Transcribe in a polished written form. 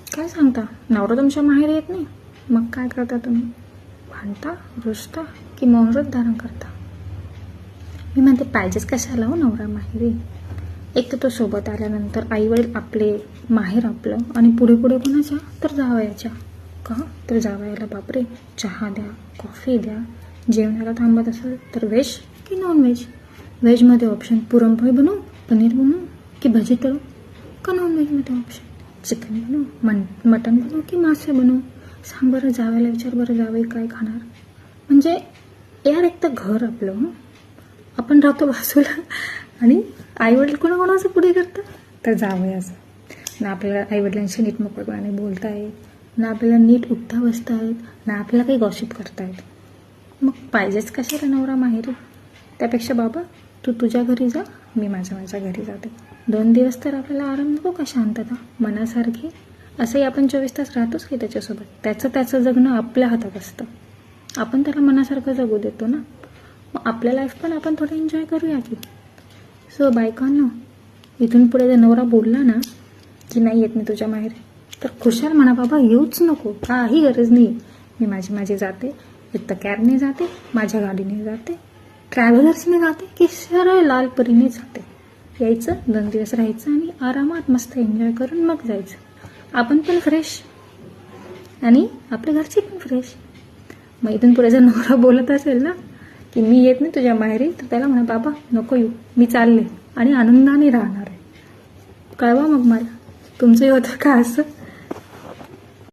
काय सांगता, नवरा तुमच्या माहेर येत नाही, मग काय करता तुम्ही? भांडता, रुसता की मौनव्रत धारण करता? मी म्हणते पाहिजेच कशाला हो नवरा माहेरी. एक तर तो सोबत आल्यानंतर आईवडील आपले, माहेर आपलं, आणि पुढे पुढे कोणाच्या तर जावयाच्या. का तर जावयाला बापरे चहा द्या, कॉफी द्या. जेवणाला थांबत असेल तर व्हेज की नॉन व्हेज. व्हेजमध्ये ऑप्शन पुरणपोळी बनवू, पनीर बनवू की भजी तळू, का नॉन व्हेजमध्ये ऑप्शन चिकन बनवू, मटन बनवू की मासे बनवू. सांग बरं, जावयाला विचार बरं, जावई काय खाणार. म्हणजे यार एक तर घर आपलं, आपण राहतो बाजूला, आणि आईवडील कोणाकोणाचं पुढे करतं तर जावयाचं. ना आपल्याला आईवडिलांशी नीट मोकळेपणाने बोलता येत, ना आपल्याला नीट उठता बसता येत, ना आपल्याला काही गॉसिप करता येत. मग पाहिजेच कशाला नवरा माहेरी. त्यापेक्षा बाबा तू तुझ्या घरी जा, मी माझ्या घरी जाते. 2 दिवस तर आपल्याला आराम नको का, शांतता मनासारखी. असंही आपण 24 तास राहतोच की त्याच्यासोबत. त्याचं जगणं आपल्या हातात असतं, आपण त्याला मनासारखं जगू देतो ना. मग आपल्या लाईफ पण आपण थोडं एन्जॉय करूया की. सो बायकांनो, इथून पुढे जर नवरा बोलला ना की नाही येत मी तुझ्या माहेर, तर खुशाल म्हणा बाबा, येऊच नको, काही गरज नाही. मी माझी जाते. एक तर कॅबने जाते, माझ्या गाडीने जाते, ट्रॅव्हलर्सने जाते की सरळ लालपरीने जाते. यायचं, 2 दिवस राहायचं आणि आरामात मस्त एन्जॉय करून मग जायचं. आपण पण फ्रेश आणि आपल्या घरचे पण फ्रेश. मग इथून पुढे जर नवरा बोलत असेल ना की मी येत नाही तुझ्या माहेरी, तर त्याला म्हणा बाबा नको येऊ, मी चालले आणि आनंदाने राहणार आहे. कळवा मग मला, तुमचं होतं का असं?